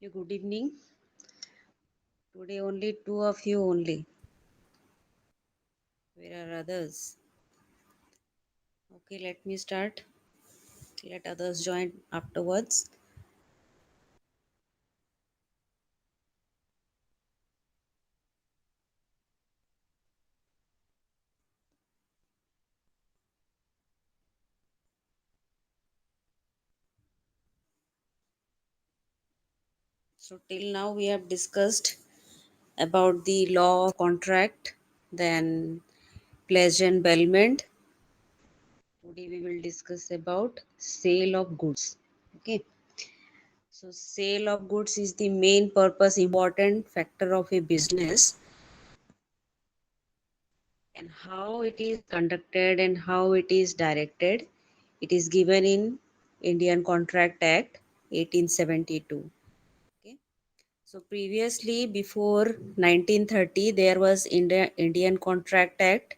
Good evening. Today only two of you only. Where are others? Okay, let me start. Let others join afterwards. So till now we have discussed about the law of contract, then pledge and bailment. Today we will discuss about sale of goods. Okay. So sale of goods is the main purpose, important factor of a business, and how it is conducted and how it is directed. It is given in Indian Contract Act 1872. Okay. So previously, before 1930, there was Indian Contract Act,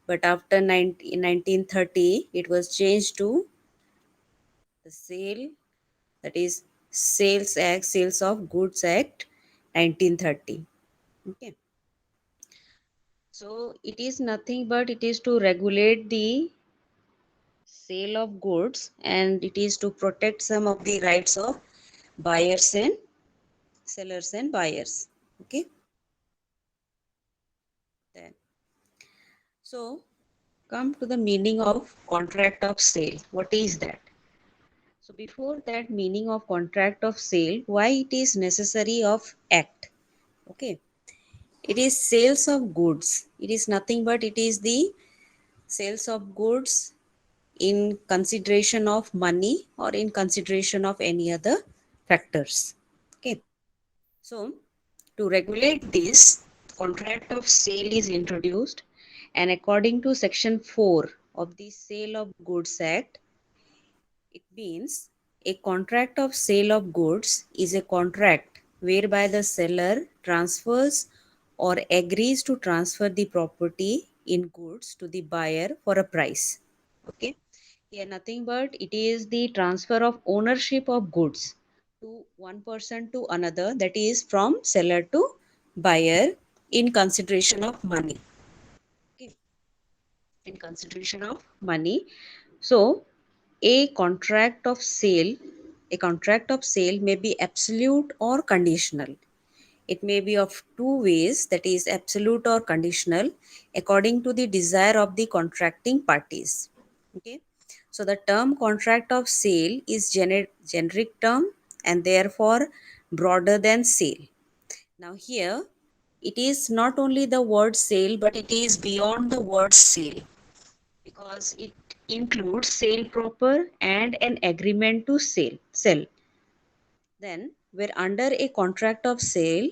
but after 1930, it was changed to the sale, that is Sales Act, Sales of Goods Act 1930. Okay. So it is nothing but it is to regulate the sale of goods, and it is to protect some of the rights of buyers and sellers and buyers. Okay. Then so come to the meaning of contract of sale. What is that? So before that, meaning of contract of sale, why it is necessary of act? Okay. It is sales of goods. It is nothing but it is the sales of goods in consideration of money or in consideration of any other factors. Okay. So, to regulate this, contract of sale is introduced, and according to section 4 of the Sale of Goods Act, it means a contract of sale of goods is a contract whereby the seller transfers or agrees to transfer the property in goods to the buyer for a price. Okay. Here nothing but it is the transfer of ownership of goods to one person to another, that is from seller to buyer in consideration of money. Okay. In consideration of money. So a contract of sale may be absolute or conditional. It may be of two ways, that is absolute or conditional, according to the desire of the contracting parties. Okay. So the term contract of sale is generic term and therefore broader than sale. Now here it is not only the word sale, but it is beyond the word sale, because it includes sale proper and an agreement to sell. Then where under a contract of sale,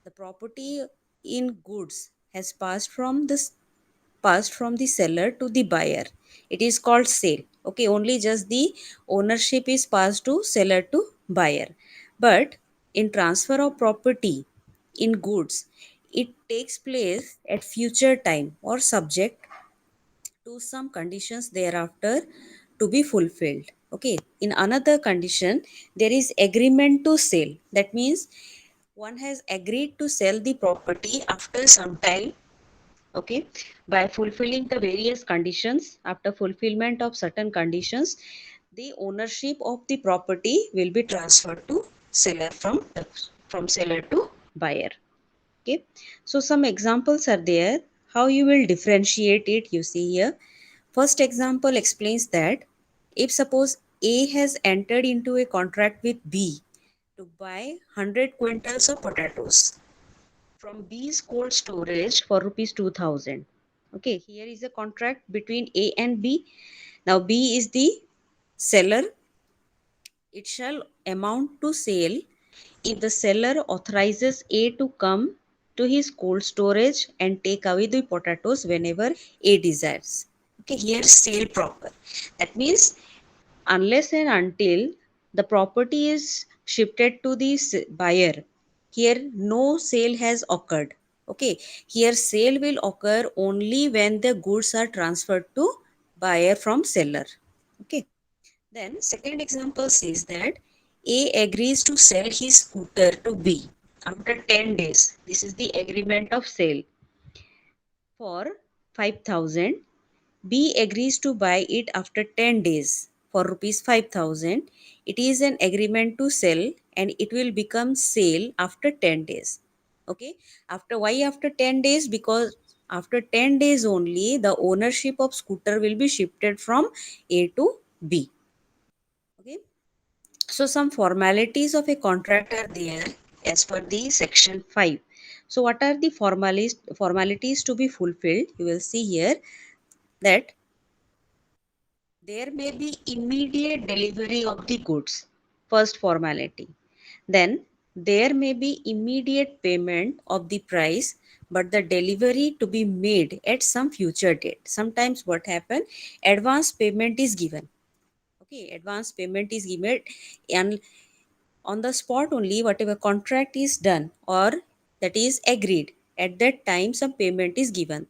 the property in goods has passed from the seller to the buyer. It is called sale. Okay, only just the ownership is passed to seller to buyer. But in transfer of property in goods, it takes place at future time or subject to some conditions thereafter to be fulfilled. Okay, in another condition, there is agreement to sell. That means one has agreed to sell the property after some time. Okay, by fulfilling the various conditions. After fulfillment of certain conditions, the ownership of the property will be transferred to seller from seller to buyer. Okay, so some examples are there how you will differentiate it. You see here, first example explains that if suppose A has entered into a contract with B to buy 100 quintals of potatoes from B's cold storage for rupees 2000. Okay, here is a contract between A and B. Now B is the seller. It shall amount to sale if the seller authorizes A to come to his cold storage and take away the potatoes whenever A desires. Okay, here sale proper. That means unless and until the property is shifted to the buyer, here no sale has occurred. Okay, here sale will occur only when the goods are transferred to buyer from seller. Okay. Then second example says that A agrees to sell his scooter to B after 10 days. This is the agreement of sale for 5,000. B agrees to buy it after 10 days for rupees 5,000. It is an agreement to sell and it will become sale after 10 days. Okay. After why after 10 days? Because after 10 days only the ownership of scooter will be shifted from A to B. Okay. So some formalities of a contract are there as per the section 5. So what are the formalities to be fulfilled? You will see here that there may be immediate delivery of the goods, first formality. Then there may be immediate payment of the price, but the delivery to be made at some future date. Sometimes what happen, advance payment is given. Okay, advance payment is given and on the spot only whatever contract is done or that is agreed at that time some payment is given,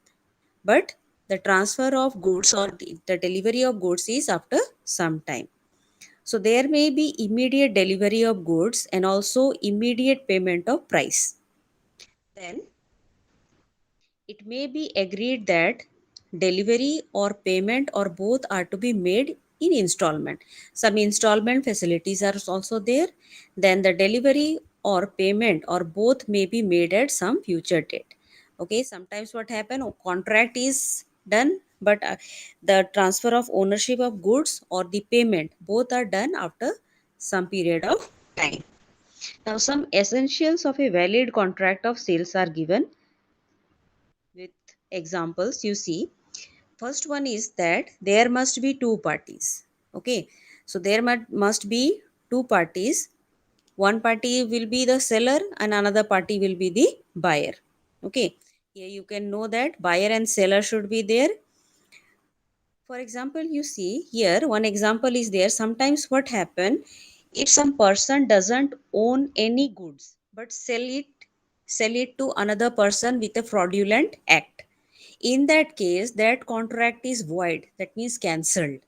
but the transfer of goods or the delivery of goods is after some time. So there may be immediate delivery of goods and also immediate payment of price. Then it may be agreed that delivery or payment or both are to be made in installment. Some installment facilities are also there. Then the delivery or payment or both may be made at some future date. Okay, sometimes what happen, contract is done, but the transfer of ownership of goods or the payment both are done after some period of time. Now, some essentials of a valid contract of sales are given with examples. You see, first one is that there must be two parties. Okay, so there must be two parties. One party will be the seller and another party will be the buyer. Okay, here you can know that buyer and seller should be there. For example, you see here one example is there. Sometimes what happen, if some person doesn't own any goods but sell it to another person with a fraudulent act, in that case that contract is void, that means cancelled.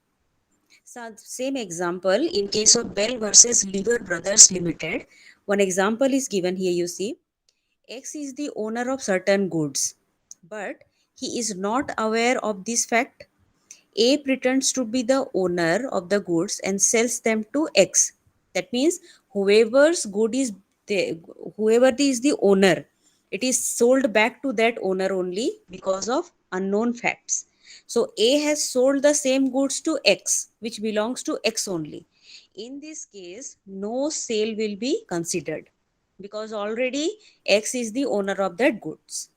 So same example in case of Bell versus Lever Brothers Limited, one example is given here. You see, X is the owner of certain goods, but he is not aware of this fact. A pretends to be the owner of the goods and sells them to X. That means whoever's good is the whoever is the owner, it is sold back to that owner only because of unknown facts. So A has sold the same goods to X, which belongs to X only. In this case, no sale will be considered because already X is the owner of that goods.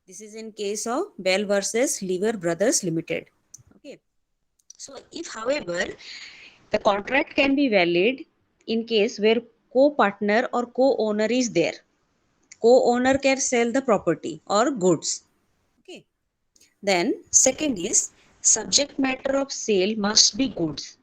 This is in case of Bell versus Lever Brothers Limited. Okay. So, if however the contract can be valid in case where co-partner or co-owner is there, co-owner can sell the property or goods. Okay. Then second is subject matter of sale must be goods.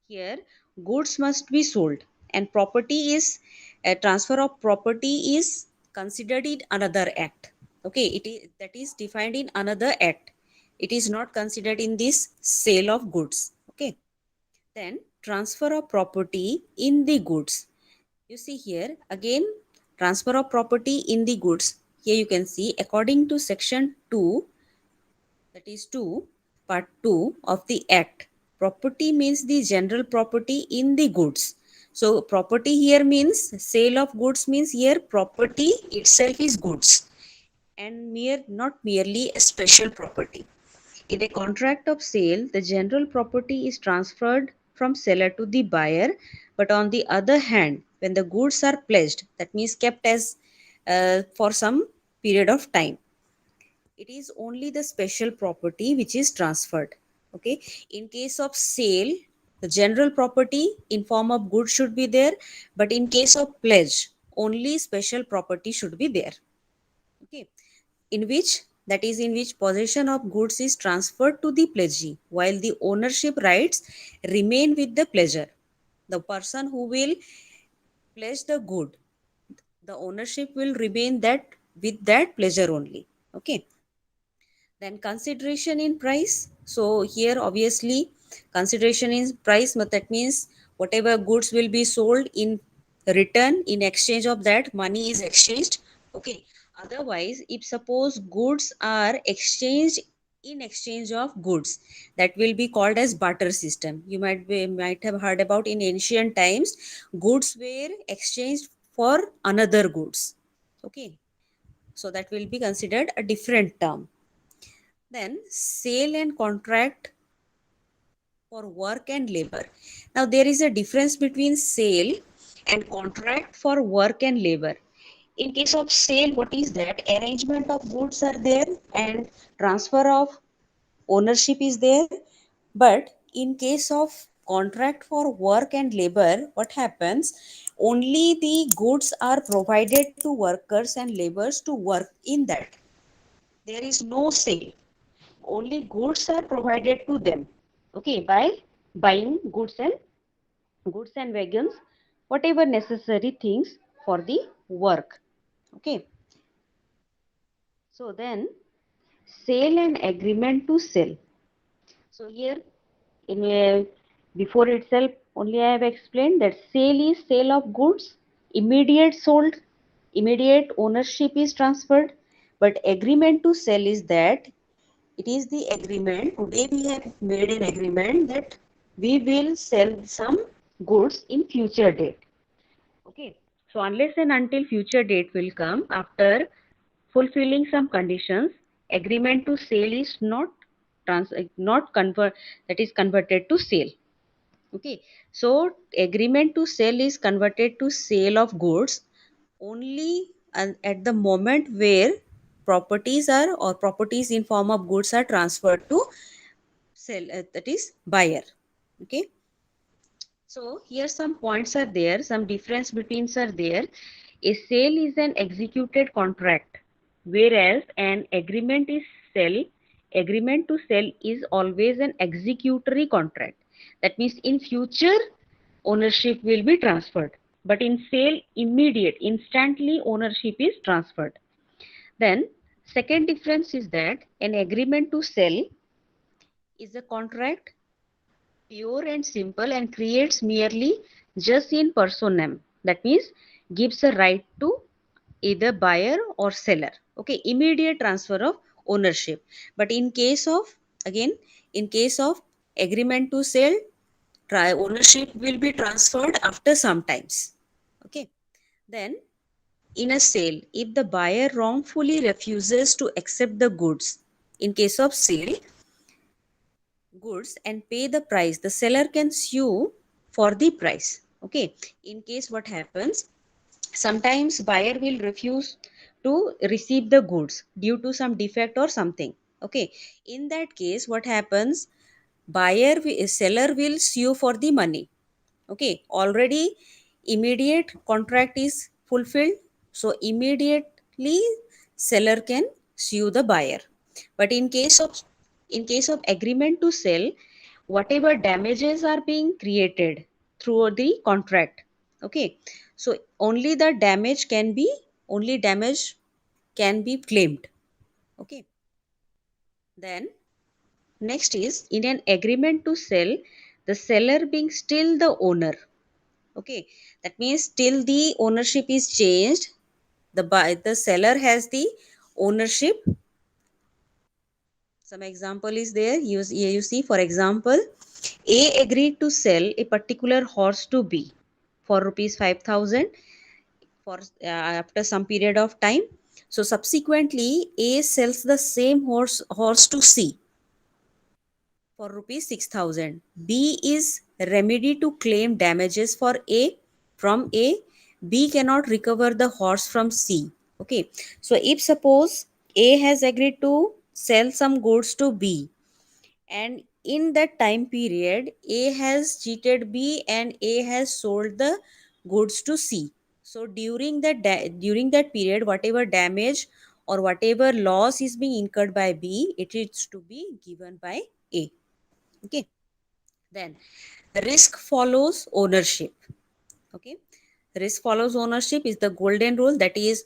Here goods must be sold and property is a transfer of property is considered in another act. Okay, it is that is defined in another act. It is not considered in this sale of goods. Okay. Then transfer of property in the goods. You see here again transfer of property in the goods. Here you can see according to section 2, that is 2 part 2 of the act. Property means the general property in the goods. So property here means sale of goods means here property itself is goods and not merely a special property. In a contract of sale, the general property is transferred from seller to the buyer, but on the other hand, when the goods are pledged, that means kept as for some period of time, it is only the special property which is transferred. Okay. In case of sale, the general property in form of goods should be there, but in case of pledge, only special property should be there. Okay, in which possession of goods is transferred to the pledgee while the ownership rights remain with the pledger, the person who will pledge the good, the ownership will remain that with that pledger only. Okay. Then consideration in price. So here obviously consideration in price, but that means whatever goods will be sold in return, in exchange of that money is exchanged. Okay, otherwise if suppose goods are exchanged in exchange of goods, that will be called as barter system. You might have heard about in ancient times goods were exchanged for another goods. Okay, so that will be considered a different term. Then sale and contract for work and labor. Now there is a difference between sale and contract for work and labor. In case of sale, what is that? Arrangement of goods are there and transfer of ownership is there. But in case of contract for work and labor, what happens? Only the goods are provided to workers and laborers to work in that. There is no sale. Only goods are provided to them. Okay, by buying goods and wagons, whatever necessary things for the work. Okay, so then sale and agreement to sell. So here in before itself only I have explained that sale is sale of goods, immediate sold, immediate ownership is transferred. But agreement to sell is that it is the agreement. Today we have made an agreement that we will sell some goods in future date. Okay. So unless and until future date will come, after fulfilling some conditions, agreement to sale is not convert that is converted to sale. Okay. So agreement to sell is converted to sale of goods only at the moment where properties in form of goods are transferred to sell that is buyer. Okay, so here some points are there, some difference betweens are there. A sale is an executed contract, whereas an sell agreement to sell is always an executory contract. That means in future ownership will be transferred, but in sale immediate instantly ownership is transferred. Then second difference is that an agreement to sell is a contract pure and simple and creates merely just in personam. That means gives a right to either buyer or seller. Okay, immediate transfer of ownership. But in case of, again, in case of agreement to sell, ownership will be transferred after some times. Okay, then in a sale, if the buyer wrongfully refuses to accept the goods, in case of sale goods and pay the price, the seller can sue for the price. Okay, in case what happens, sometimes buyer will refuse to receive the goods due to some defect or something. Okay, in that case what happens, seller will sue for the money. Okay, already immediate contract is fulfilled, so immediately seller can sue the buyer. But in case of agreement to sell, whatever damages are being created through the contract, okay, so only damage can be claimed. Okay, then next is in an agreement to sell, the seller being still the owner. Okay, that means still the ownership is changed. The seller has the ownership. Some example is there. You see, for example, A agreed to sell a particular horse to B for rupees 5,000 for after some period of time. So subsequently, A sells the same horse to C for rupees 6,000. B is remedy to claim damages for A from A. B cannot recover the horse from C. Okay. So if suppose A has agreed to sell some goods to B, and in that time period A has cheated B and A has sold the goods to C. So during that period, whatever damage or whatever loss is being incurred by B, it is to be given by A. Okay, then risk follows ownership. Okay, risk follows ownership is the golden rule, that is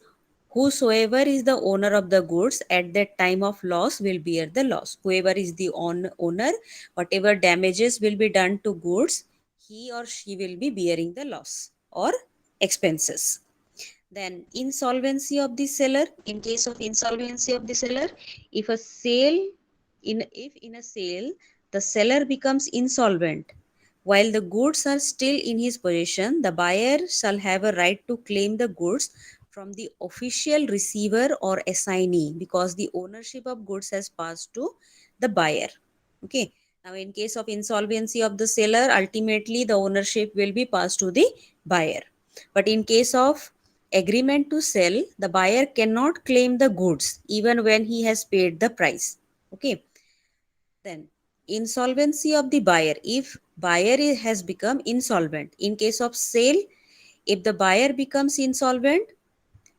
whosoever is the owner of the goods at that time of loss will bear the loss. Whoever is the owner, whatever damages will be done to goods, he or she will be bearing the loss. Or expenses. Then insolvency of the seller. In case of insolvency of the seller, if a sale if in a sale the seller becomes insolvent while the goods are still in his possession, the buyer shall have a right to claim the goods from the official receiver or assignee because the ownership of goods has passed to the buyer. Okay. Now, in case of insolvency of the seller, ultimately the ownership will be passed to the buyer. But in case of agreement to sell, the buyer cannot claim the goods even when he has paid the price. Okay. Then insolvency of the buyer. If has become insolvent. In case of sale, if the buyer becomes insolvent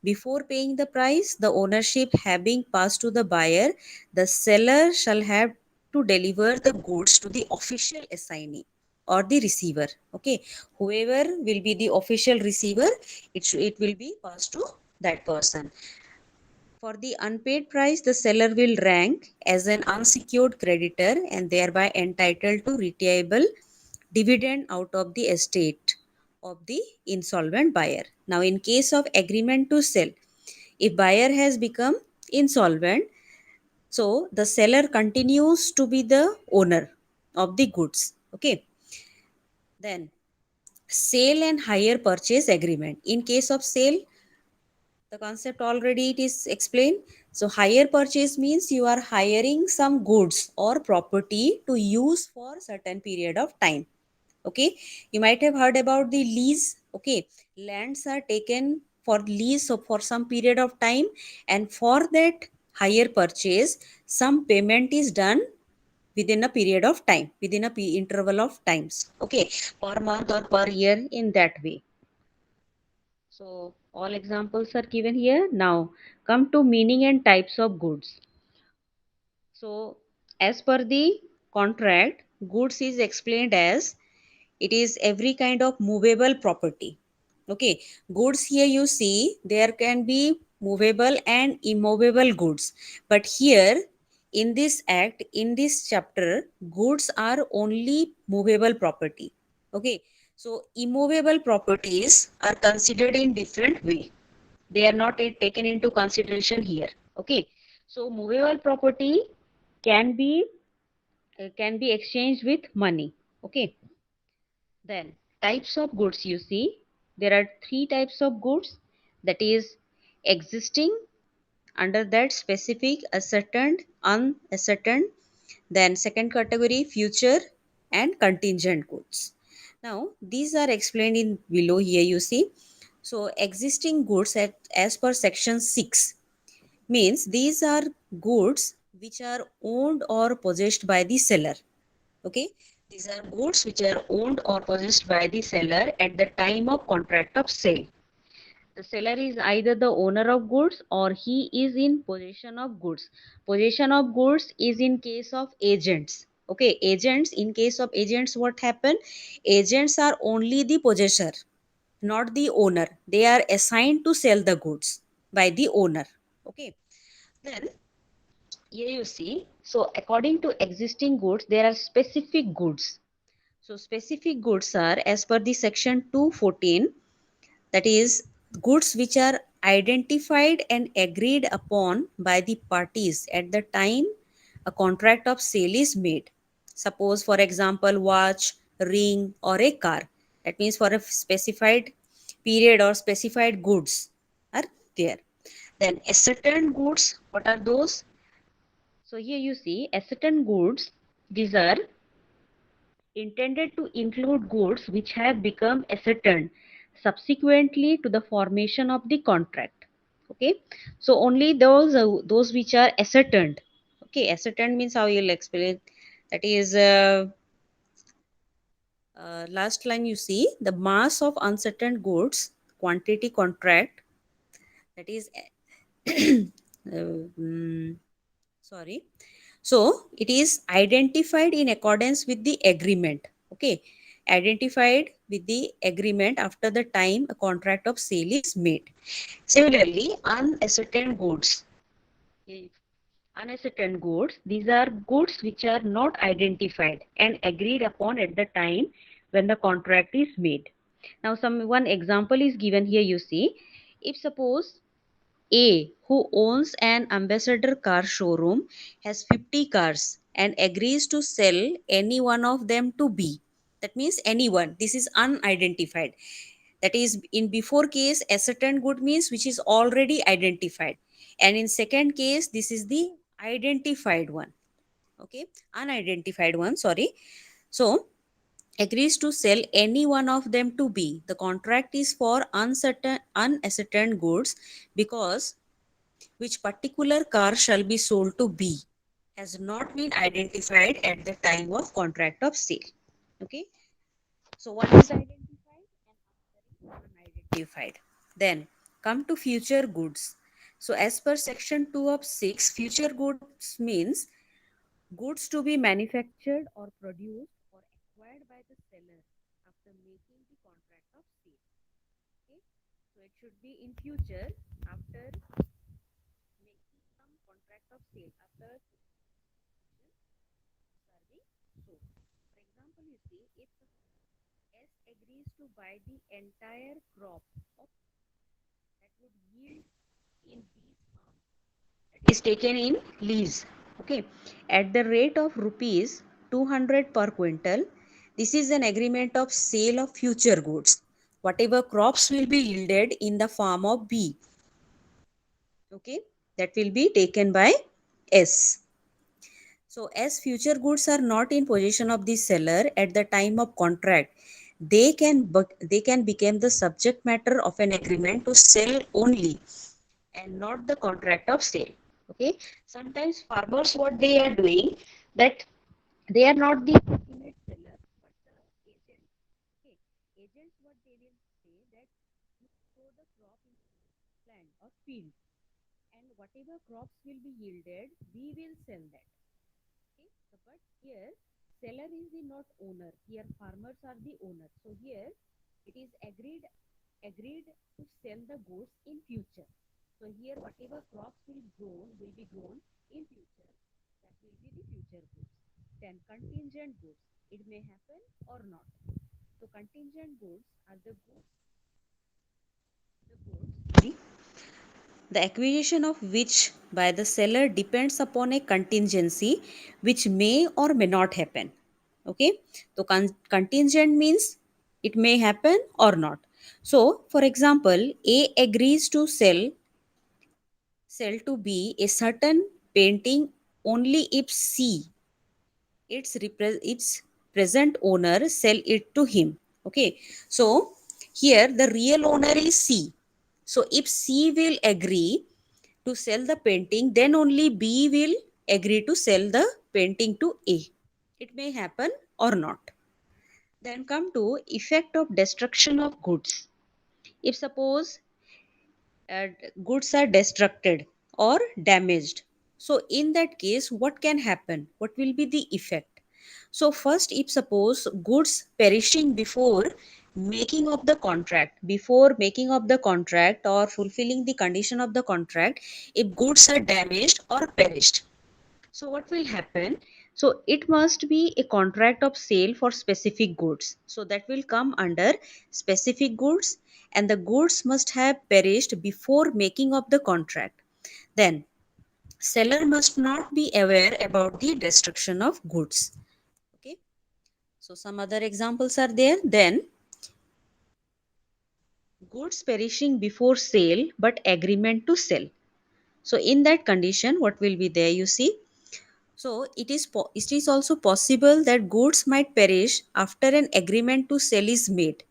before paying the price, the ownership having passed to the buyer, the seller shall have to deliver the goods to the official assignee or the receiver. Okay, whoever will be the official receiver, it will be passed to that person. For the unpaid price, the seller will rank as an unsecured creditor and thereby entitled to retainable dividend out of the estate of the insolvent buyer. Now, in case of agreement to sell, if buyer has become insolvent, so the seller continues to be the owner of the goods. Okay. Then sale and hire purchase agreement. In case of sale, the concept already it is explained. So hire purchase means you are hiring some goods or property to use for certain period of time. Okay, you might have heard about the lease. Okay, lands are taken for lease for some period of time, and for that hire purchase some payment is done within a period of time, within a interval of times. Okay, per month or per year, in that way. So all examples are given here. Now come to meaning and types of goods. So as per the contract, goods is explained as it is every kind of movable property. Okay, goods here you see there can be movable and immovable goods, but here in this act, in this chapter, goods are only movable property. Okay, so immovable properties are considered in different way. They are not taken into consideration here. Okay, so movable property can be exchanged with money. Okay, then types of goods you see, there are three types of goods, that is existing, under that specific, ascertained, unascertained. Then second category future and contingent goods. Now these are explained in below here you see. So existing goods as per section 6 means these are goods which are owned or possessed by the seller. Okay, these are goods which are owned or possessed by the seller at the time of contract of sale. The seller is either the owner of goods or he is in possession of goods. Possession of goods is in case of agents. Okay, agents, in case of agents, what happen? Agents are only the possessor, not the owner. They are assigned to sell the goods by the owner. Okay, then here you see, so according to existing goods, there are specific goods. So specific goods are as per the section 214, that is goods which are identified and agreed upon by the parties at the time a contract of sale is made. Suppose for example watch, ring or a car. That means for a specified period or specified goods are there. Then ascertained goods, what are those? So here you see ascertained goods, these are intended to include goods which have become ascertained subsequently to the formation of the contract. Okay, so only those which are ascertained. Okay, ascertained means how you'll explain, that is last line you see the mass of uncertain goods quantity contract, that is sorry, so it is identified in accordance with the agreement. Okay, identified with the agreement after the time a contract of sale is made. Similarly, unascertained goods. Unascertained goods, these are goods which are not identified and agreed upon at the time when the contract is made. Now some one example is given here. You see, if suppose A, who owns an ambassador car showroom, has 50 cars and agrees to sell any one of them to B. That means anyone. This is unidentified. That is, in before case, ascertained good means which is already identified. And in second case, this is the identified one. Okay, unidentified one, sorry. So, agrees to sell any one of them to B. The contract is for unascertained goods because which particular car shall be sold to B has not been identified at the time of contract of sale. Okay, so one is identified and another is unidentified. Then come to future goods. So as per section 2 of 6, future goods means goods to be manufactured or produced or acquired by the seller after making the contract of sale. Okay, so it should be in future after making some contract of sale, after serving. So, for example, you see, if S agrees to buy the entire crop of that would yield in B's farm, that is taken in lease, okay, at the rate of rupees 200 per quintal. This is an agreement of sale of future goods. Whatever crops will be yielded in the farm of B, okay, that will be taken by S. So, as future goods are not in possession of the seller at the time of contract, they can become the subject matter of an agreement to sell only and not the contract of sale. Okay. Sometimes farmers what they are doing, that they are not the ultimate seller but the agent. Okay. Agents what they will say that you sow the crop in land or field, and whatever crops will be yielded, we will sell that. Okay, so but here seller is the not owner. Here farmers are the owner. So here it is agreed to sell the goods in future. So here whatever crops will be grown in future, that will be the future goods. Then contingent goods. It may happen or not. So contingent goods are the goods the acquisition of which by the seller depends upon a contingency which may or may not happen. Okay, so contingent means it may happen or not. So, for example, A agrees to sell to B a certain painting only if C, its present owner, sell it to him. Okay, so here the real owner is C. So if C will agree to sell the painting, then only B will agree to sell the painting to A. It may happen or not. Then come to effect of destruction of goods. If suppose uh, goods are destructed or damaged, so in that case what can happen? What will be the effect? So first, if suppose goods perishing before making of the contract or fulfilling the condition of the contract, if goods are damaged or perished, so what will happen? So it must be a contract of sale for specific goods. So that will come under specific goods, and the goods must have perished before making of the contract. Then seller must not be aware about the destruction of goods. Okay. So some other examples are there. Then goods perishing before sale but agreement to sell. So in that condition, what will be there? You see, so it is also possible that goods might perish after an agreement to sell is made.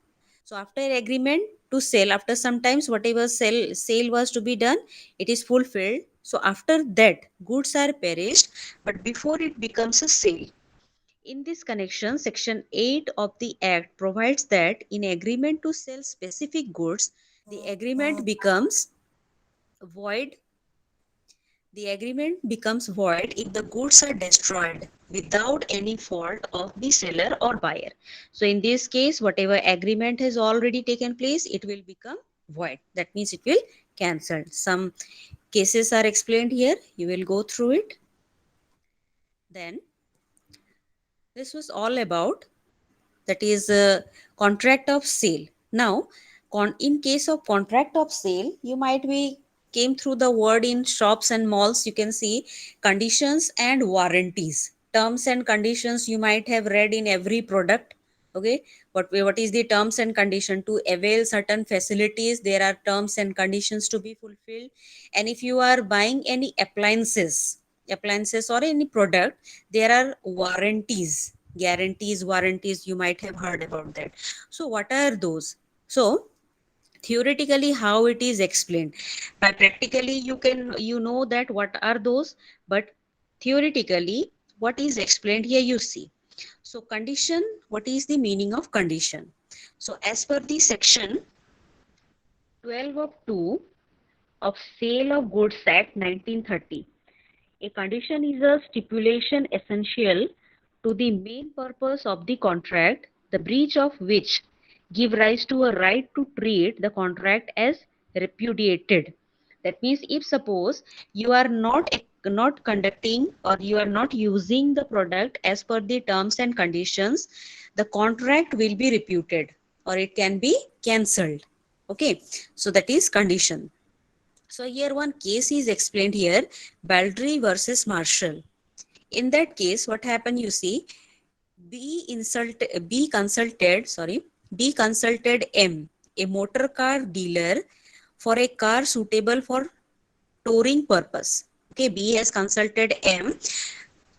So after agreement to sell, after sometimes whatever sale was to be done, it is fulfilled. So after that, goods are perished, but before it becomes a sale. In this connection, section 8 of the Act provides that in agreement to sell specific goods, the agreement becomes void the agreement becomes void if the goods are destroyed without any fault of the seller or buyer. So in this case, whatever agreement has already taken place, it will become void. That means it will cancel. Some cases are explained here. You will go through it. Then this was all about, that is a contract of sale. Now, in case of contract of sale, you might be came through the word in shops and malls. You can see conditions and warranties. Terms and conditions you might have read in every product. Okay, what is the terms and condition? To avail certain facilities, there are terms and conditions to be fulfilled. And if you are buying any appliances or any product, there are warranties, guarantees, warranties. You might have heard about that. So what are those? So theoretically how it is explained, by practically you know that what are those, but theoretically what is explained here, you see. So condition, what is the meaning of condition? So as per the section 12 of 2 of Sale of Goods Act 1930, a condition is a stipulation essential to the main purpose of the contract, the breach of which give rise to a right to treat the contract as repudiated. That means if suppose you are not conducting or you are not using the product as per the terms and conditions, the contract will be reputed or it can be cancelled. Okay, so that is condition. So here one case is explained here, Baldry versus Marshall. In that case, what happened, you see, B consulted M, a motor car dealer, for a car suitable for touring purpose. Okay, B has consulted M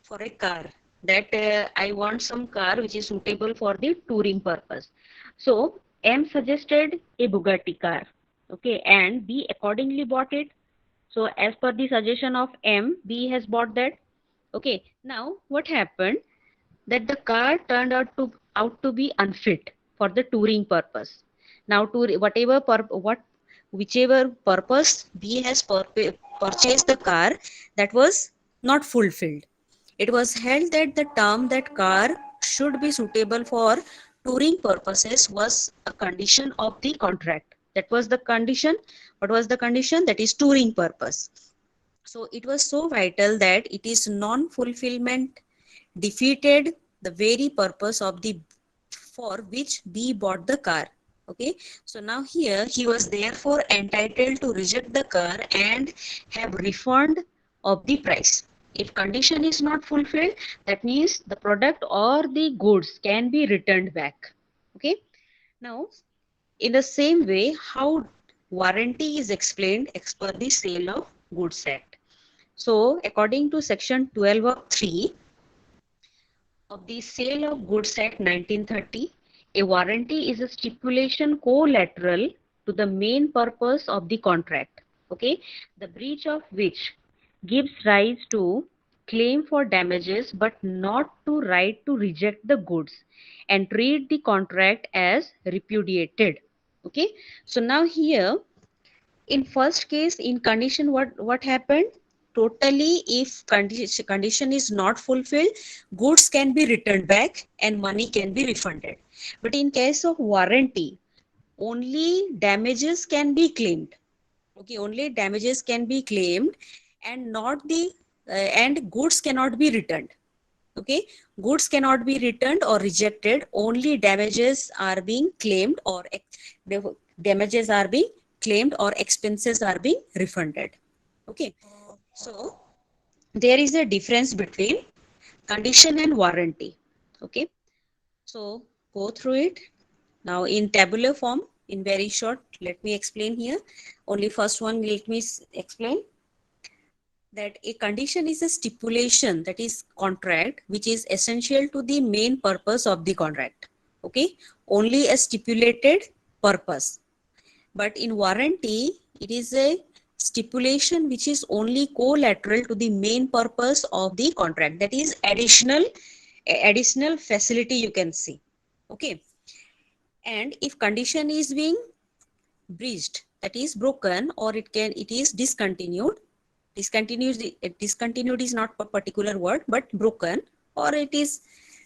for a car that I want some car which is suitable for the touring purpose. So M suggested a Bugatti car. Okay, and B accordingly bought it. So as per the suggestion of M, B has bought that. Okay, now what happened? That the car turned out to be unfit for the touring purpose. Now, whichever purpose B has purchased the car, that was not fulfilled. It was held that the term that car should be suitable for touring purposes was a condition of the contract. That was the condition. What was the condition? That is touring purpose. So it was so vital that it is non-fulfillment defeated the very purpose of the for which B bought the car. Okay, so now here he was therefore entitled to reject the car and have refund of the price. If condition is not fulfilled, that means the product or the goods can be returned back. Okay, now in the same way, how warranty is explained as per the Sale of Goods Act. So according to section 12 of 3 of the Sale of Goods Act 1930, a warranty is a stipulation collateral to the main purpose of the contract. Okay, the breach of which gives rise to claim for damages but not to right to reject the goods and treat the contract as repudiated. Okay, so now here in first case, in condition, what happened? Totally, if condition is not fulfilled, goods can be returned back and money can be refunded. But in case of warranty, only damages can be claimed. Okay, only damages can be claimed and not the and goods cannot be returned. Okay, goods cannot be returned or rejected, only damages are being claimed or damages are being claimed or expenses are being refunded. Okay, so there is a difference between condition and warranty. Okay, so go through it now in tabular form. In very short, let me explain here. Only first one, let me explain that a condition is a stipulation, that is contract, which is essential to the main purpose of the contract. Okay, only a stipulated purpose. But in warranty, it is a stipulation which is only collateral to the main purpose of the contract, that is additional facility, you can see. Okay, and if condition is being breached, that is broken, or it is discontinued. Discontinued is not a particular word, but broken, or it is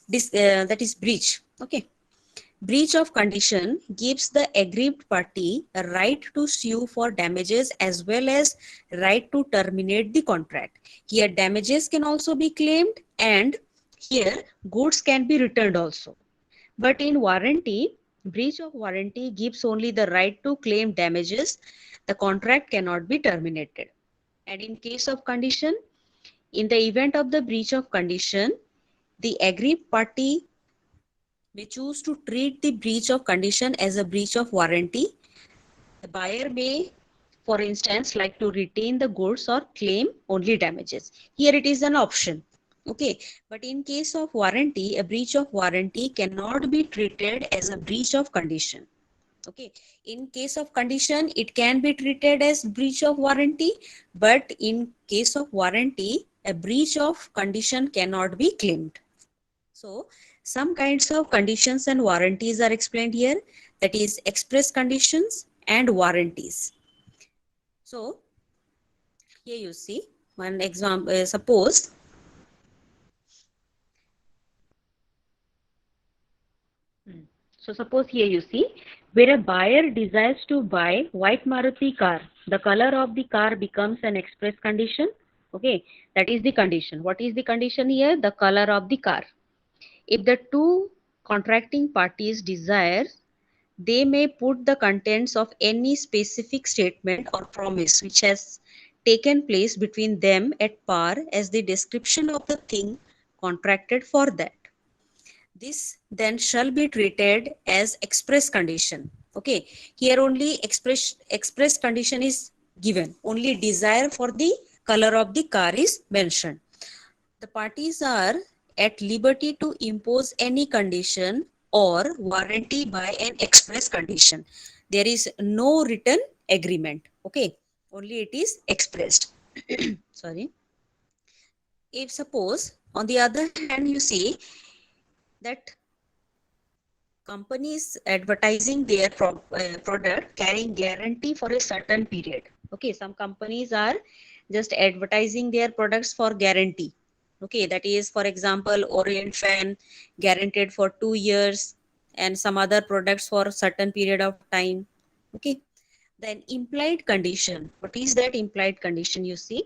that is breach. Okay, breach of condition gives the aggrieved party a right to sue for damages as well as right to terminate the contract. Here damages can also be claimed and here goods can be returned also. But in warranty, Breach of warranty gives only the right to claim damages. The contract cannot be terminated. And in case of condition, in the event of the breach of condition, the aggrieved party may choose to treat the breach of condition as a breach of warranty. The buyer may, for instance, like to retain the goods or claim only damages. Here it is an option. Okay, but in case of warranty, a breach of warranty cannot be treated as a breach of condition. Okay, in case of condition, it can be treated as breach of warranty, but in case of warranty, a breach of condition cannot be claimed. So, some kinds of conditions and warranties are explained here, that is express conditions and warranties. So, here you see one example, suppose suppose here you see where a buyer desires to buy white Maruti car, the color of the car becomes an express condition. Okay, that is the condition. What is the condition here? The color of the car. If the two contracting parties desire, they may put the contents of any specific statement or promise which has taken place between them at par as the description of the thing contracted for that. This then shall be treated as express condition. Okay, here only express condition is given. Only desire for the color of the car is mentioned. The parties are at liberty to impose any condition or warranty by an express condition. There is no written agreement. Okay, only it is expressed. Sorry. If suppose on the other hand you see that companies advertising their product carrying guarantee for a certain period. Okay, some companies are just advertising their products for guarantee. Okay, that is for example Orient fan guaranteed for 2 years and some other products for a certain period of time. Okay, then implied condition. What is that implied condition? You see,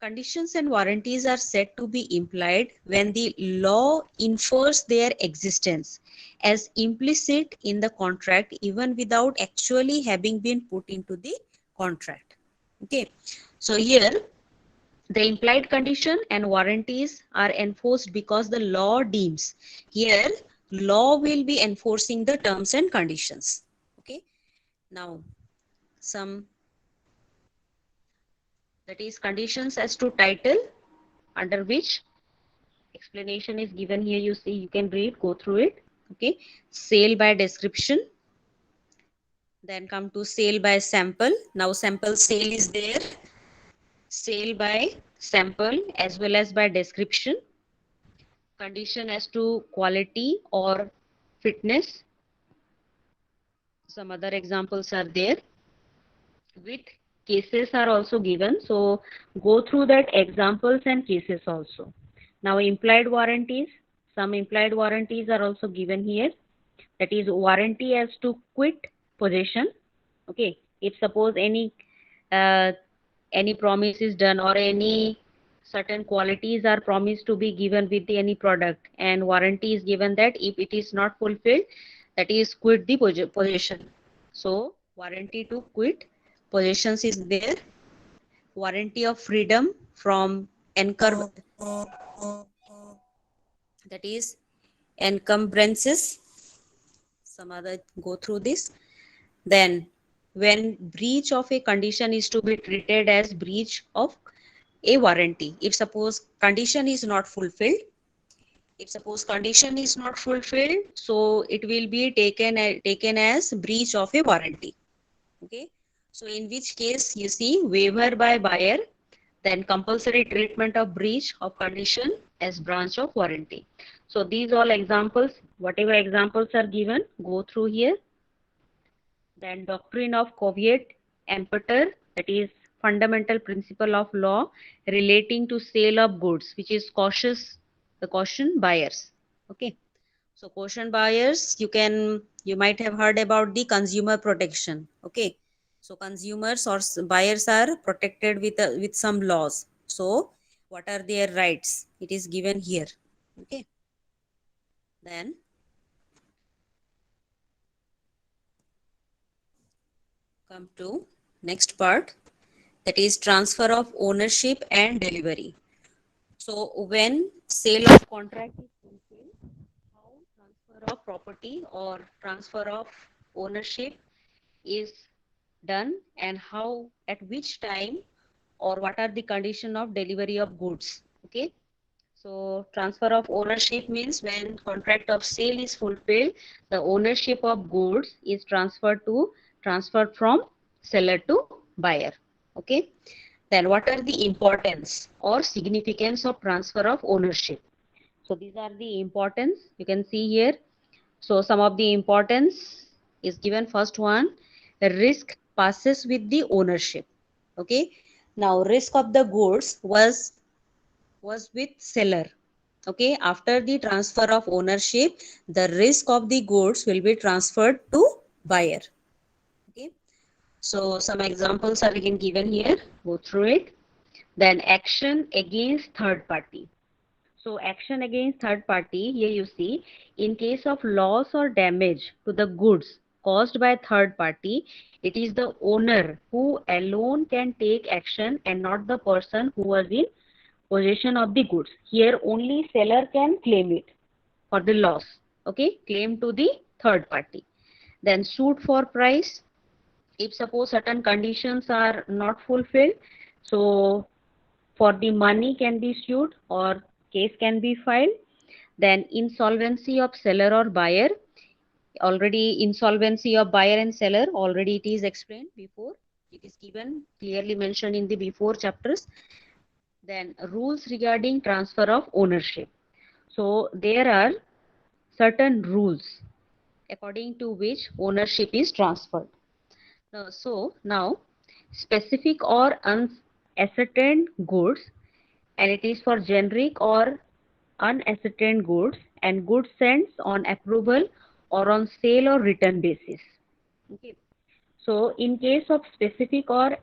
conditions and warranties are said to be implied when the law infers their existence as implicit in the contract even without actually having been put into the contract. Okay, so here the implied condition and warranties are enforced because the law deems. Here law will be enforcing the terms and conditions. Okay, now some, that is conditions as to title, under which explanation is given here. You see, you can read, go through it. Okay, sale by description, then come to sale by sample. Now sample sale is there, sale by sample as well as by description. Condition as to quality or fitness. Some other examples are there. With cases are also given, so go through that examples and cases also. Now implied warranties, some implied warranties are also given here, that is warranty as to quit possession. Okay, if suppose uh, any promise is done or any certain qualities are promised to be given with any product and warranty is given that if it is not fulfilled, that is quit the possession. So warranty to quit possessions is there. Warranty of freedom from that is encumbrances. Some other go through this. Then when breach of a condition is to be treated as breach of a warranty. If suppose condition is not fulfilled, so it will be taken as breach of a warranty. Okay, so in which case you see waiver by buyer, then compulsory treatment of breach of condition as branch of warranty. So these all examples, whatever examples are given, go through here. Then doctrine of caveat emptor, that is fundamental principle of law relating to sale of goods, which is the caution buyers. Okay, so caution buyers, you might have heard about the consumer protection. Okay, so consumers or buyers are protected with some laws. So what are their rights? It is given here. Okay, then Come to next part, that is transfer of ownership and delivery. So when sale of contract is fulfilled, how transfer of property or transfer of ownership is done, and how, at which time, or what are the condition of delivery of goods. Okay, so transfer of ownership means when contract of sale is fulfilled, the ownership of goods is transferred from seller to buyer. Okay, then what are the importance or significance of transfer of ownership? So these are the importance you can see here. So some of the importance is given. First one, the risk passes with the ownership. Okay, now risk of the goods was with seller. Okay, after the transfer of ownership, the risk of the goods will be transferred to buyer. Okay, so some examples are again given here, go through it. Then action against third party. So action against third party, here you see, in case of loss or damage to the goods caused by third party, it is the owner who alone can take action and not the person who was in possession of the goods. Here only seller can claim it for the loss. Okay, claim to the third party. Then suit for price. If suppose certain conditions are not fulfilled, so for the money can be sued or case can be filed. Then insolvency of seller or buyer. Already insolvency of buyer and seller, already it is explained before. It is given, clearly mentioned in the before chapters. Then rules regarding transfer of ownership. So there are certain rules according to which ownership is transferred. So now specific or unascertained goods, and it is for generic or unascertained goods and goods sent on approval or on sale or return basis. Okay. So in case of specific or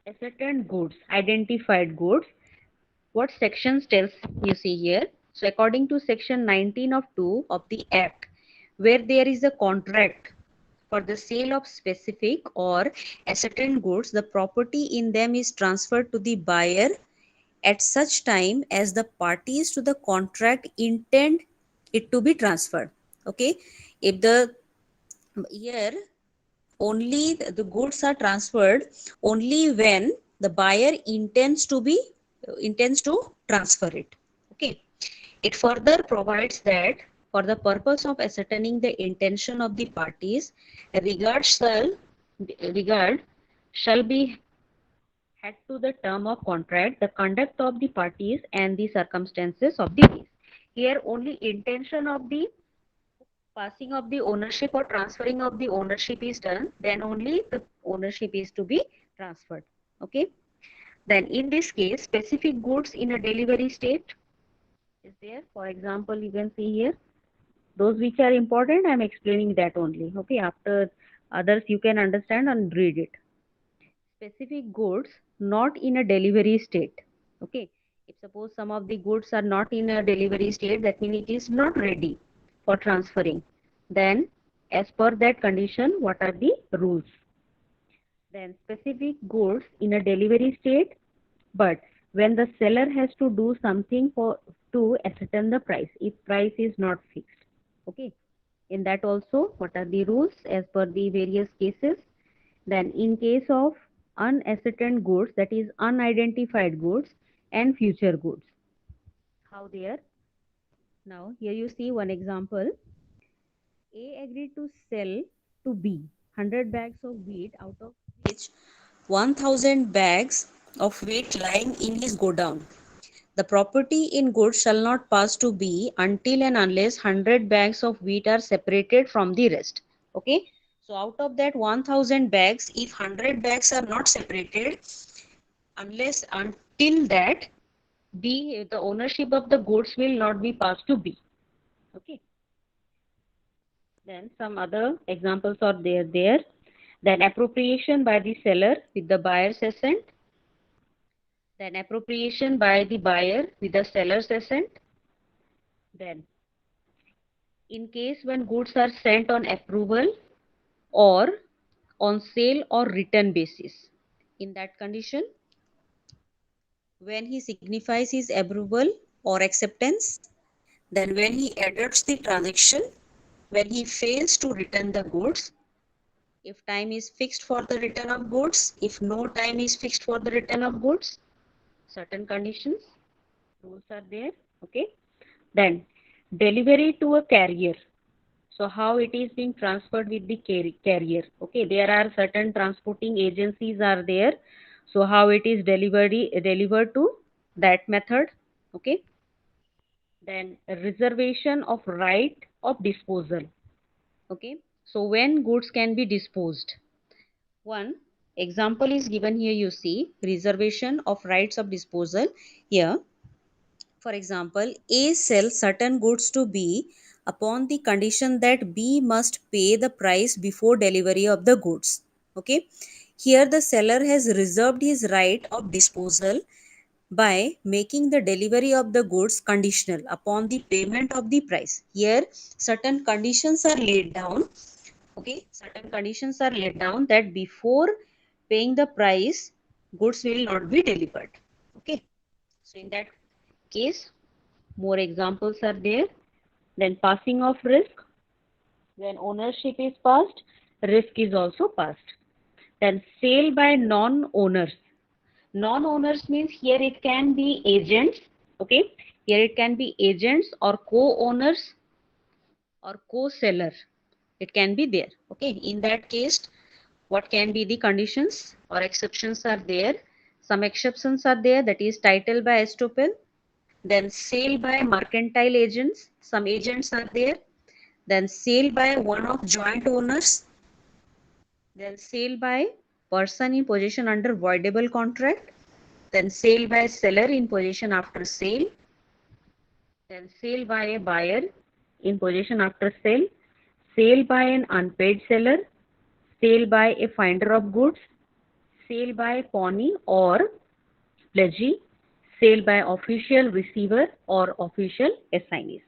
ascertained goods, identified goods, what sections tells you see here? So according to section 19 of 2 of the Act, where there is a contract for the sale of specific or ascertained goods, the property in them is transferred to the buyer at such time as the parties to the contract intend it to be transferred. Okay, if the here only the goods are transferred only when the buyer intends to transfer it. Okay, it further provides that for the purpose of ascertaining the intention of the parties, regard shall be had to the term of contract, the conduct of the parties, and the circumstances of the case. Here only intention of the passing of the ownership or transferring of the ownership is done, then only the ownership is to be transferred. Okay. Then in this case, specific goods in a delivery state is there. For example, you can see here, those which are important, I am explaining that only. Okay. After others, you can understand and read it. Specific goods not in a delivery state. Okay, if suppose some of the goods are not in a delivery state, that means it is not ready for transferring, then as per that condition, what are the rules? Then specific goods in a delivery state, but when the seller has to do something for to ascertain the price, if price is not fixed. Okay, in that also, what are the rules as per the various cases? Then in case of unascertained goods, that is unidentified goods and future goods, how they are. Now here you see one example. A agreed to sell to B 100 bags of wheat, out of which 1000 bags of wheat lying in his godown. The property in goods shall not pass to B until and unless 100 bags of wheat are separated from the rest. Okay. So out of that 1000 bags, if 100 bags are not separated, until that B, the ownership of the goods will not be passed to B. Okay. Then some other examples are there. Then appropriation by the seller with the buyer's assent. Then appropriation by the buyer with the seller's assent. Then in case when goods are sent on approval or on sale or return basis. In that condition, when he signifies his approval or acceptance, then when he adopts the transaction, when he fails to return the goods, if time is fixed for the return of goods, if no time is fixed for the return of goods, certain conditions, rules are there. Okay. Then delivery to a carrier. So how it is being transferred with the carrier. Okay, there are certain transporting agencies are there. So how it is delivered to that method. Okay. Then reservation of right of disposal. Okay. So when goods can be disposed. One example is given here, you see reservation of rights of disposal here. For example, A sells certain goods to B upon the condition that B must pay the price before delivery of the goods. Okay. Here the seller has reserved his right of disposal by making the delivery of the goods conditional upon the payment of the price. Here certain conditions are laid down. Okay. Certain conditions are laid down that before paying the price, goods will not be delivered. Okay. So in that case, more examples are there. Then passing of risk. When ownership is passed, risk is also passed. Then sale by non-owners. Non-owners means here it can be agents. Okay. Here it can be agents or co-owners or co-seller. It can be there. Okay. In that case, what can be the conditions or exceptions are there? Some exceptions are there, that is title by estoppel. Then sale by mercantile agents. Some agents are there. Then sale by one of joint owners. Then sale by person in possession under voidable contract. Then sale by seller in possession after sale. Then sale by a buyer in possession after sale. Sale by an unpaid seller. Sale by a finder of goods. Sale by pawnee or pledgee. Sale by official receiver or official assignees.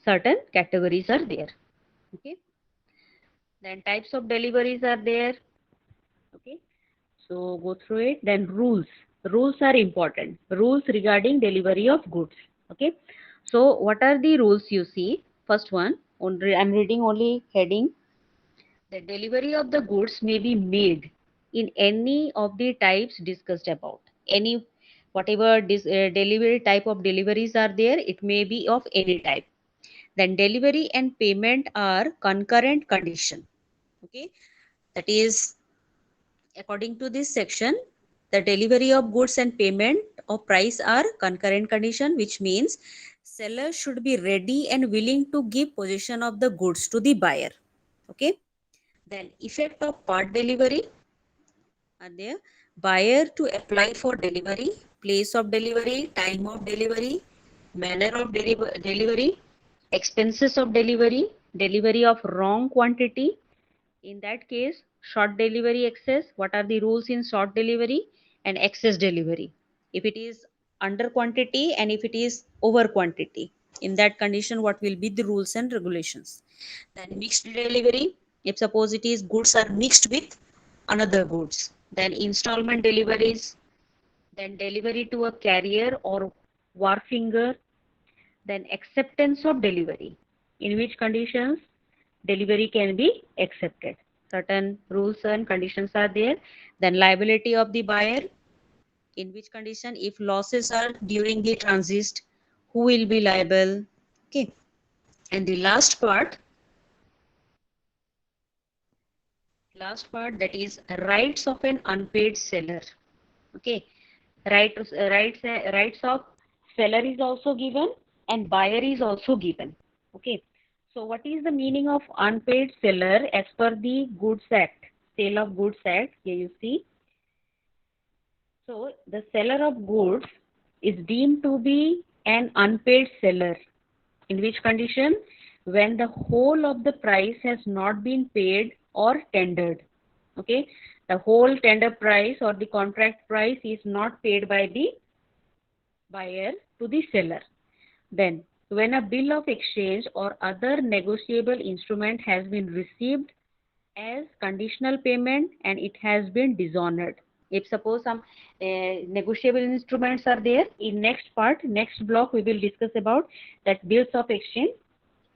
Certain categories are there. Okay. Then types of deliveries are there. Okay. So go through it. Then rules. Rules are important. Rules regarding delivery of goods. Okay. So what are the rules you see? First one, I'm reading only heading. The delivery of the goods may be made in any of the types discussed about. Any whatever delivery type of deliveries are there, it may be of any type. Then delivery and payment are concurrent condition. Okay. That is, according to this section, the delivery of goods and payment of price are concurrent condition, which means seller should be ready and willing to give possession of the goods to the buyer. Okay. Then effect of part delivery are there. Buyer to apply for delivery, place of delivery, time of delivery, manner of delivery, expenses of delivery, delivery of wrong quantity. In that case, short delivery excess, what are the rules in short delivery and excess delivery? If it is under quantity and if it is over quantity, in that condition, what will be the rules and regulations? Then mixed delivery, if suppose it is goods are mixed with another goods. Then installment deliveries, then delivery to a carrier or wharfinger, then acceptance of delivery, in which conditions delivery can be accepted. Certain rules and conditions are there. Then liability of the buyer, in which condition if losses are during the transit, who will be liable? Okay. And the last part, that is rights of an unpaid seller. Okay. Rights of seller is also given and buyer is also given. Okay. So what is the meaning of unpaid seller as per the Goods Act, Sale of Goods Act? Here you see. So the seller of goods is deemed to be an unpaid seller. In which condition? When the whole of the price has not been paid or tendered. Okay. The whole tender price or the contract price is not paid by the buyer to the seller. Then, when a bill of exchange or other negotiable instrument has been received as conditional payment and it has been dishonored. If suppose some negotiable instruments are there, in next part, next block, we will discuss about that bills of exchange.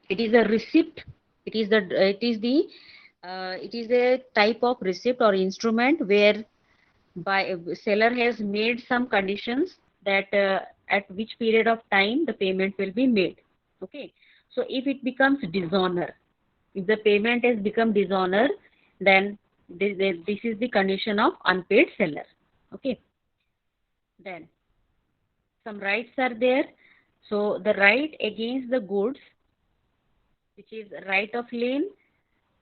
It is a receipt. It is a type of receipt or instrument where by seller has made some conditions that at which period of time the payment will be made. Okay, so if it becomes dishonor, if the payment has become dishonor, then this is the condition of unpaid seller. Okay, then some rights are there. So the right against the goods, which is right of lien,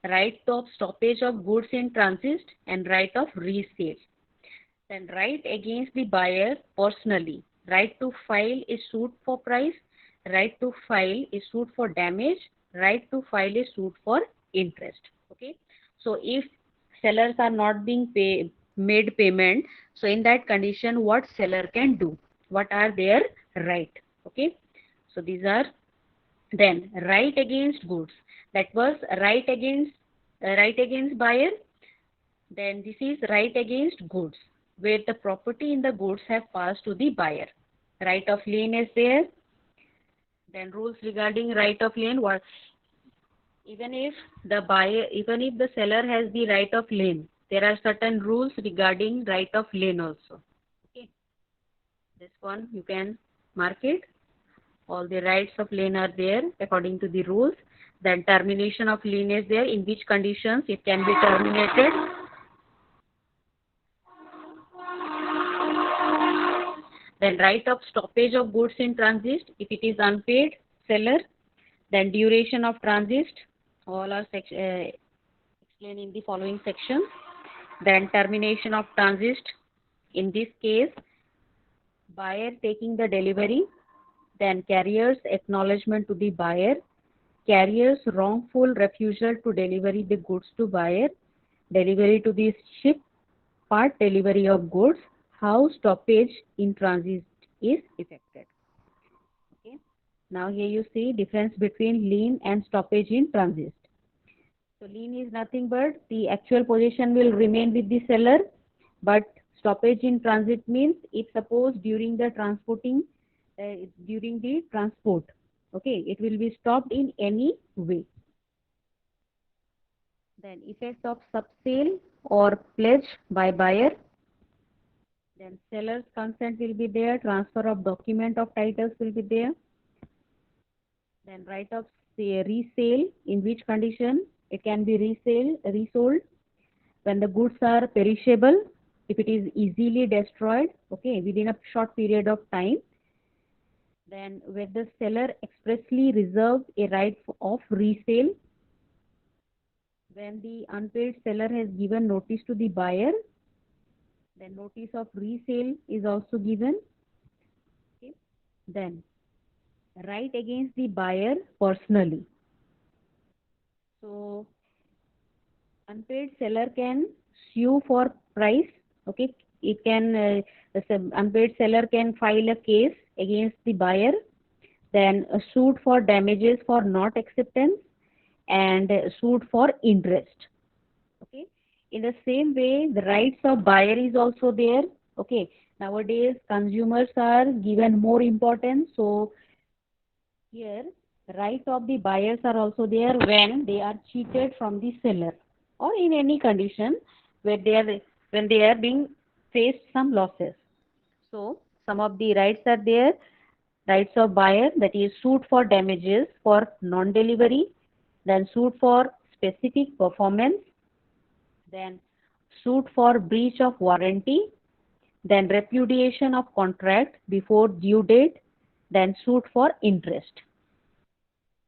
right of stoppage of goods in transit, and right of resale. Then right against the buyer personally, right to file a suit for price, right to file a suit for damage, right to file a suit for interest. Okay. So if sellers are not being made payment, so in that condition, what seller can do? What are their right? Okay. So these are then right against goods. That was right against buyer. Then this is right against goods, where the property in the goods have passed to the buyer. Right of lien is there. Then rules regarding right of lien. What even if the seller has the right of lien, there are certain rules regarding right of lien also. Okay, this one you can mark it. All the rights of lien are there according to the rules. Then termination of lien is there. In which conditions it can be terminated. Then right of stoppage of goods in transit if it is unpaid seller. Then duration of transit, all are explained in the following section. Then termination of transit, in this case, buyer taking the delivery, then carrier's acknowledgement to the buyer, carrier's wrongful refusal to deliver the goods to buyer, delivery to the ship, part delivery of goods, how stoppage in transit is effected. Okay. Now here you see difference between lien and stoppage in transit. So lien is nothing but the actual possession will remain with the seller, but stoppage in transit means if suppose during the transport, okay, it will be stopped in any way. Then effect of subsale or pledge by buyer. Then seller's consent will be there. Transfer of document of titles will be there. Then right of resale, in which condition it can be resold when the goods are perishable, if it is easily destroyed, okay, within a short period of time. Then where the seller expressly reserves a right of resale, when the unpaid seller has given notice to the buyer, then notice of resale is also given. Okay. Then right against the buyer personally. So unpaid seller can sue for price. Okay, it can unpaid seller can file a case against the buyer, then a suit for damages for not acceptance, and a suit for interest. Okay, in the same way the rights of buyer is also there. Okay, nowadays consumers are given more importance, so here right of the buyers are also there when they are cheated from the seller or in any condition where they are when they are being faced some losses. So some of the rights are there. Rights of buyer, that is suit for damages for non-delivery, then suit for specific performance, then suit for breach of warranty, then repudiation of contract before due date, then suit for interest.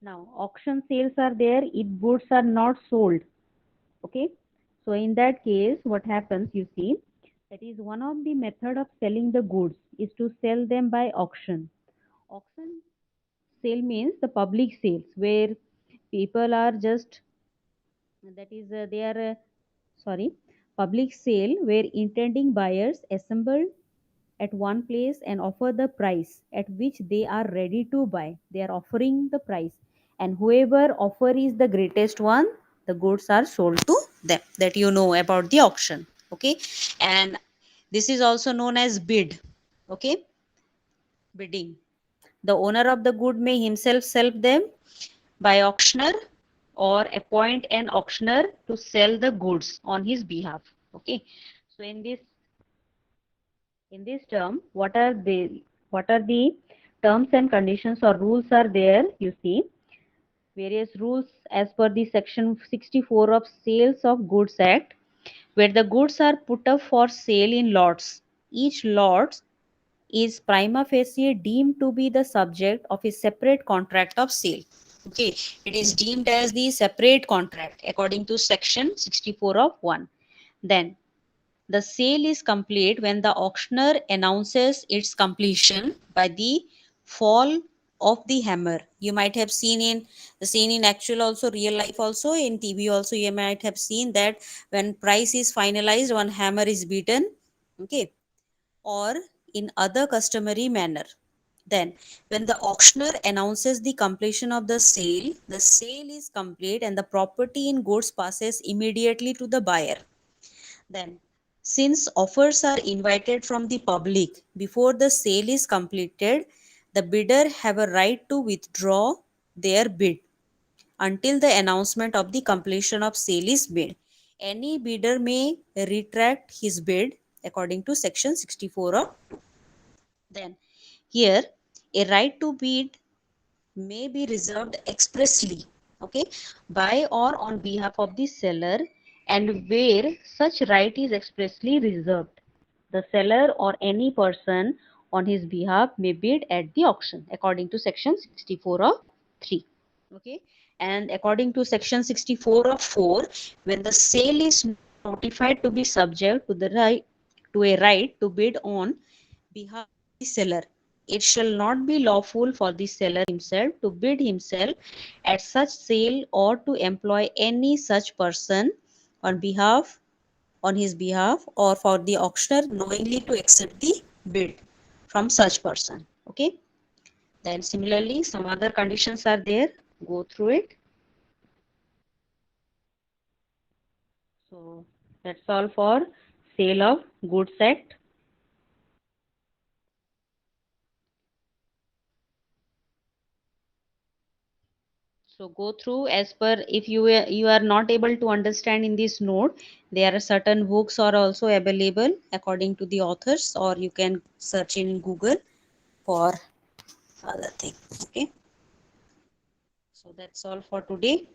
Now, auction sales are there if goods are not sold. Okay. So in that case, what happens, you see, that is one of the method of selling the goods is to sell them by auction. Auction sale means the public sales where people are just, that is, they are, sorry, public sale where intending buyers assemble at one place and offer the price at which they are ready to buy. They are offering the price, and whoever offer is the greatest one, the goods are sold to them, that you know about the auction. Okay, and this is also known as bid. Okay, bidding. The owner of the good may himself sell them by auctioneer or appoint an auctioneer to sell the goods on his behalf. Okay, so in this term, what are the terms and conditions or rules are there? You see various rules as per the section 64 of Sales of Goods Act, where the goods are put up for sale in lots. Each lot is prima facie deemed to be the subject of a separate contract of sale. Okay, it is deemed as the separate contract according to section 64 of 1. Then the sale is complete when the auctioneer announces its completion by the fall of the hammer. You might have seen in actual also, real life also, in TV also you might have seen that when price is finalized, one hammer is beaten. Okay, or in other customary manner. Then, when the auctioneer announces the completion of the sale is complete and the property in goods passes immediately to the buyer. Then, since offers are invited from the public before the sale is completed, the bidder have a right to withdraw their bid until the announcement of the completion of sale is made. Any bidder may retract his bid according to section 64 of. Then, here, a right to bid may be reserved expressly, okay, by or on behalf of the seller, and where such right is expressly reserved, the seller or any person on his behalf may bid at the auction according to section 64 of 3. Okay, and according to section 64 of 4, when the sale is notified to be subject to the right to a right to bid on behalf of the seller, it shall not be lawful for the seller himself to bid himself at such sale or to employ any such person on behalf on his behalf or for the auctioneer knowingly to accept the bid from such person. Okay, then similarly some other conditions are there, go through it. So that's all for Sale of Goods Act. So go through as per, if you are not able to understand in this note, there are certain books are also available according to the authors, or you can search in Google for other thing. Okay, so that's all for today.